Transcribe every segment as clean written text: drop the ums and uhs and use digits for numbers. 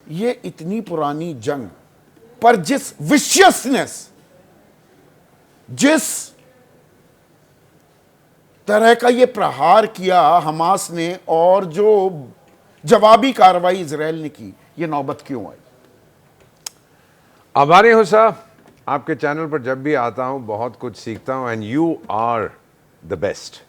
ये इतनी पुरानी जंग पर जिस विशियसनेस, जिस तरह का ये प्रहार किया हमास ने और जो जवाबी कार्रवाई इजराइल ने की, ये नौबत क्यों आई? आभारी हूं साहब, आपके चैनल पर जब भी आता हूं बहुत कुछ सीखता हूं and you are the best.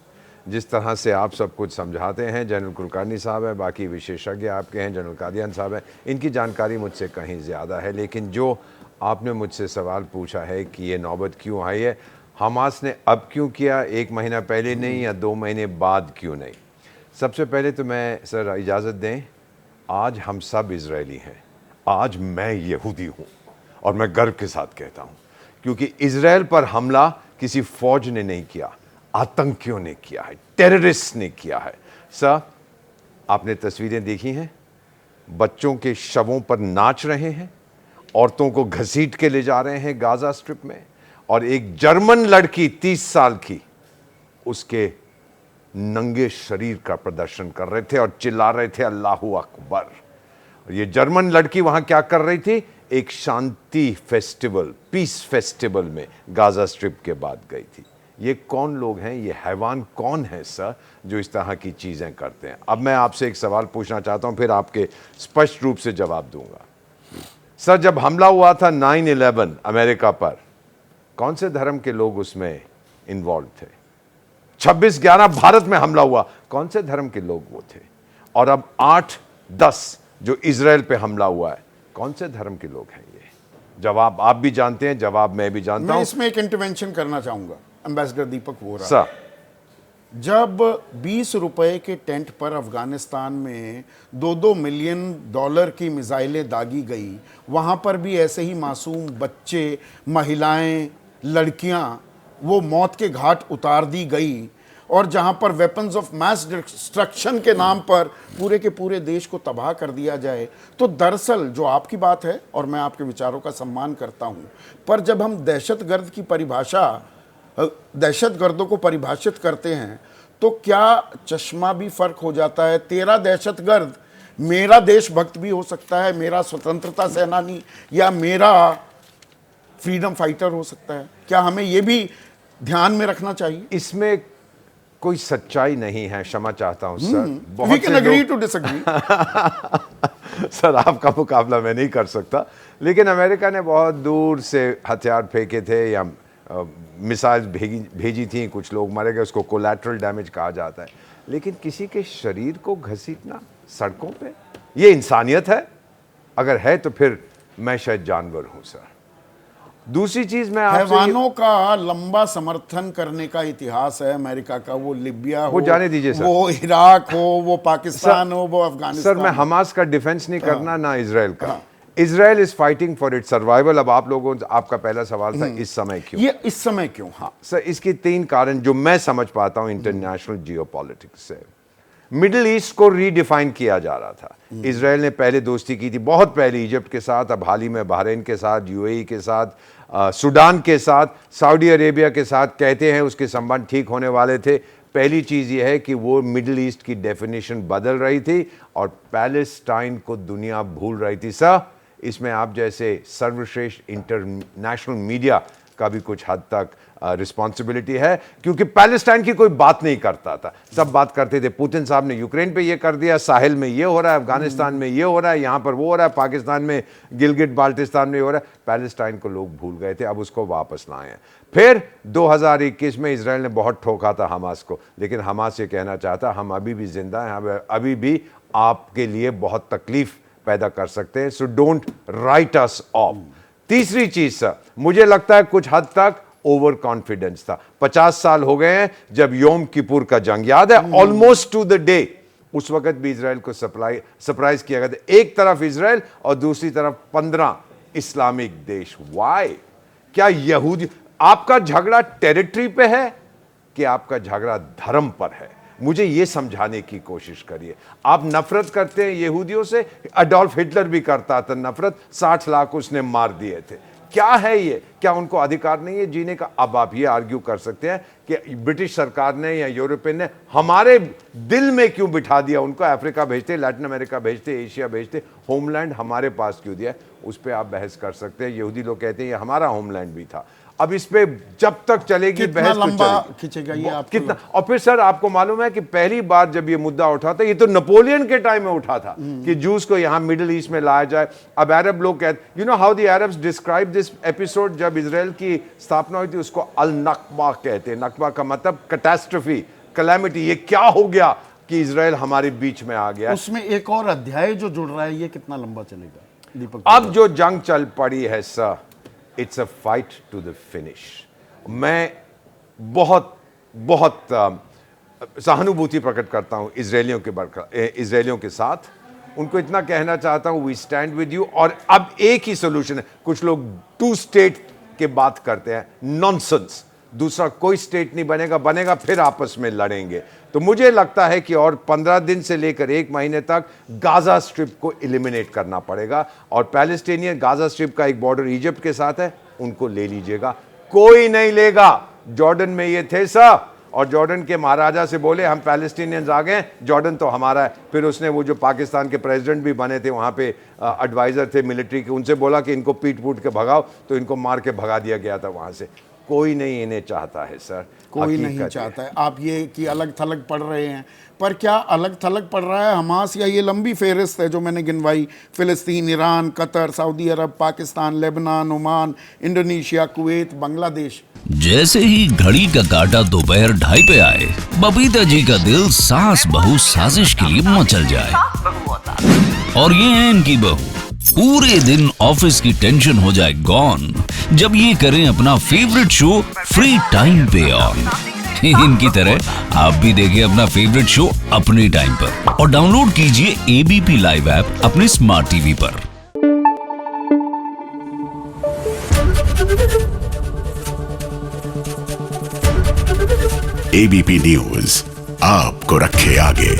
जिस तरह से आप सब कुछ समझाते हैं, जनरल कुलकर्णी साहब है, बाकी विशेषज्ञ आपके हैं, जनरल कादियान साहब हैं, इनकी जानकारी मुझसे कहीं ज़्यादा है। लेकिन जो आपने मुझसे सवाल पूछा है कि ये नौबत क्यों आई है, हमास ने अब क्यों किया, 1 महीना पहले नहीं या 2 महीने बाद क्यों नहीं? सबसे पहले तो मैं सर इजाज़त दें, आज हम सब इजरायली हैं, आज मैं यहूदी हूँ और मैं गर्व के साथ कहता हूँ, क्योंकि इजराइल पर हमला किसी फौज ने नहीं किया, आतंकियों ने किया है, टेररिस्ट ने किया है। सर, आपने तस्वीरें देखी हैं, बच्चों के शवों पर नाच रहे हैं, औरतों को घसीट के ले जा रहे हैं गाजा स्ट्रिप में, और एक जर्मन लड़की 30 साल की उसके नंगे शरीर का प्रदर्शन कर रहे थे और चिल्ला रहे थे अल्लाहू अकबर। और ये जर्मन लड़की वहां क्या कर रही थी? एक शांति फेस्टिवल, पीस फेस्टिवल में गाजा स्ट्रिप के बाद गई थी। ये कौन लोग हैं, ये हैवान कौन है सर जो इस तरह की चीजें करते हैं? अब मैं आपसे एक सवाल पूछना चाहता हूं, फिर आपके स्पष्ट रूप से जवाब दूंगा। सर, जब हमला हुआ था 9/11 अमेरिका पर, कौन से धर्म के लोग उसमें इन्वॉल्व थे? 26/11 भारत में हमला हुआ, कौन से धर्म के लोग वो थे? और अब 8/10 जो इजराइल पे हमला हुआ है, कौन से धर्म के लोग हैं? ये जवाब आप भी जानते हैं, जवाब मैं भी जानता हूं। मैं इसमें एक इंटरवेंशन करना चाहूंगा, एम्बेसडर दीपक वोरा। सर, जब 20 रुपए के टेंट पर अफगानिस्तान में 2-2 मिलियन डॉलर की मिसाइलें दागी गई, वहां पर भी ऐसे ही मासूम बच्चे, महिलाएं, लड़कियां वो मौत के घाट उतार दी गई, और जहां पर वेपन्स ऑफ मास डिस्ट्रक्शन के नाम पर पूरे के पूरे देश को तबाह कर दिया जाए, तो दरअसल जो आपकी बात है, और मैं आपके विचारों का सम्मान करता हूं, पर जब हम दहशतगर्द की परिभाषा, दहशतगर्दों को परिभाषित करते हैं, तो क्या चश्मा भी फर्क हो जाता है? तेरा दहशतगर्द मेरा देशभक्त भी हो सकता है, मेरा स्वतंत्रता सेनानी या मेरा फ्रीडम फाइटर हो सकता है। क्या हमें यह भी ध्यान में रखना चाहिए? इसमें कोई सच्चाई नहीं है, क्षमा चाहता हूं sir. We can agree to disagree. Sir, आपका मुकाबला मैं नहीं कर सकता, लेकिन अमेरिका ने बहुत दूर से हथियार फेंके थे या मिसाइल भेजी थी, कुछ लोग मारे गए, उसको कोलैटरल डैमेज कहा जाता है। लेकिन किसी के शरीर को घसीटना सड़कों पे, ये इंसानियत है? अगर है तो फिर मैं शायद जानवर हूं सर। दूसरी चीज, मैं हैवानों का लंबा समर्थन करने का इतिहास है अमेरिका का, वो लिबिया हो, वो जाने दीजिए सर, वो इराक हो, वो पाकिस्तान हो, वो अफगानिस्तान। सर, मैं हमास का डिफेंस नहीं करना, ना इजराइल का। Israel is fighting for its survival. अब आप लोगों, आपका पहला सवाल था इस समय क्यों? ये इस समय क्यों? हाँ सर, इसके 3 कारण जो मैं समझ पाता हूं इंटरनेशनल जियोपॉलिटिक्स से। मिडिल ईस्ट को रीडिफाइन किया जा रहा था। इजराइल ने पहले दोस्ती की थी, बहुत पहले इजिप्ट के साथ, अब हाल ही में बहरीन के साथ, यूएई के साथ, सूडान के साथ, सऊदी अरेबिया के साथ। कहते हैं उसके संबंध ठीक होने वाले थे। पहली चीज़ यह है कि वो मिडिल ईस्ट की डेफिनेशन बदल रही थी और पैलेस्टाइन को दुनिया भूल रही थी। सर, इसमें आप जैसे सर्वश्रेष्ठ इंटरनेशनल मीडिया का भी कुछ हद तक रिस्पॉन्सिबिलिटी है, क्योंकि पैलेस्टाइन की कोई बात नहीं करता था, सब बात करते थे पुतिन साहब ने यूक्रेन पे ये कर दिया, साहिल में ये हो रहा है, अफगानिस्तान में ये हो रहा है, यहाँ पर वो हो रहा है, पाकिस्तान में गिलगिट बाल्टिस्तान में हो रहा है। पैलेस्टाइन को लोग भूल गए थे, अब उसको वापस लाए हैं। फिर 2021 में इजराइल ने बहुत ठोका था हमास को, लेकिन हमास ये कहना चाहता हम अभी भी जिंदा हैं, अभी भी आपके लिए बहुत तकलीफ पैदा कर सकते हैं, so don't write us of. तीसरी चीज सर, मुझे लगता है कुछ हद तक ओवर कॉन्फिडेंस था। 50 साल हो गए हैं जब योम किपुर का जंग, याद है, ऑलमोस्ट टू द डे, उस वक्त भी इजराइल को सरप्राइज किया गया था। एक तरफ इजराइल और दूसरी तरफ 15 इस्लामिक देश। वाई? क्या यहूदी, आपका झगड़ा टेरिटरी पे है कि आपका झगड़ा धर्म पर है? मुझे यह समझाने की कोशिश करिए। आप नफरत करते हैं यहूदियों से, अडोल्फ हिटलर भी करता था नफरत, 60 लाख उसने मार दिए थे। क्या है ये? क्या उनको अधिकार नहीं है जीने का? अब आप ये आर्ग्यू कर सकते हैं कि ब्रिटिश सरकार ने या यूरोपियन ने हमारे दिल में क्यों बिठा दिया उनको? अफ्रीका भेजते, लैटिन अमेरिका भेजते, एशिया भेजते, होमलैंड हमारे पास क्यों दिया? उस पर आप बहस कर सकते हैं। यहूदी लोग कहते हैं ये हमारा होमलैंड भी था। अब इस पे जब तक चलेगी बहस तो लंबा चलेगी। खींचेगा ये आप कितना? और फिर सर आपको मालूम है कि पहली बार जब ये मुद्दा उठा था, ये तो नेपोलियन के टाइम में उठा था कि जूस को यहां मिडिल ईस्ट में लाया जाए। अब अरब लोग कहते, you know how the Arabs describe this episode, जब इजराइल की स्थापना हुई थी उसको अल नकबा कहते हैं। नकबा का मतलब कैटास्ट्रोफी, कैलामिटी। ये क्या हो गया कि इजराइल हमारे बीच में आ गया? उसमें एक और अध्याय जो जुड़ रहा है, ये कितना लंबा चलेगा दीपक? अब जो जंग चल पड़ी है sir, it's a fight to the finish. मैं बहुत बहुत सहानुभूति प्रकट करता हूं इजरायलियों के साथ। उनको इतना कहना चाहता हूं, वी स्टैंड विद यू। और अब एक ही सोल्यूशन है। कुछ लोग 2 स्टेट के बात करते हैं, नॉनसेंस। दूसरा कोई स्टेट नहीं बनेगा फिर आपस में लड़ेंगे। तो मुझे लगता है कि और 15 दिन से लेकर 1 महीने तक गाजा स्ट्रिप को एलिमिनेट करना पड़ेगा। और पैलेस्टीनियन, गाजा स्ट्रिप का एक बॉर्डर इजिप्ट के साथ है, उनको ले लीजिएगा। कोई नहीं लेगा। जॉर्डन में ये थे सर, और जॉर्डन के महाराजा से बोले हम पैलेस्टीनियंस आ गए, जॉर्डन तो हमारा है। फिर उसने वो जो पाकिस्तान के प्रेसिडेंट भी बने थे वहाँ पे एडवाइज़र थे मिलिट्री के, उनसे बोला कि इनको पीट पूट के भगाओ, तो इनको मार के भगा दिया गया था वहाँ से। कोई नहीं इन्हें चाहता है सर, कोई नहीं चाहता है। आप ये कि अलग थलग पढ़ रहे हैं, पर क्या अलग थलग पढ़ रहा है हमास, या ये लंबी फेहरिस्त है जो मैंने गिनवाई? फिलिस्तीन, ईरान, कतर, सऊदी अरब, Pakistan, Lebanon, Oman, Indonesia, Kuwait, Bangladesh. जैसे ही घड़ी का काटा दोपहर 2:30 पे आए, बबीता जी का दिल सास बहू साजिश के लिए मचल जाए। और ये है इनकी बहू, पूरे दिन ऑफिस की टेंशन हो जाए गॉन जब ये करें अपना फेवरेट शो फ्री टाइम पे ऑन। इनकी तरह आप भी देखें अपना फेवरेट शो अपने टाइम पर और डाउनलोड कीजिए एबीपी लाइव ऐप अपने स्मार्ट टीवी पर। एबीपी न्यूज आपको रखे आगे।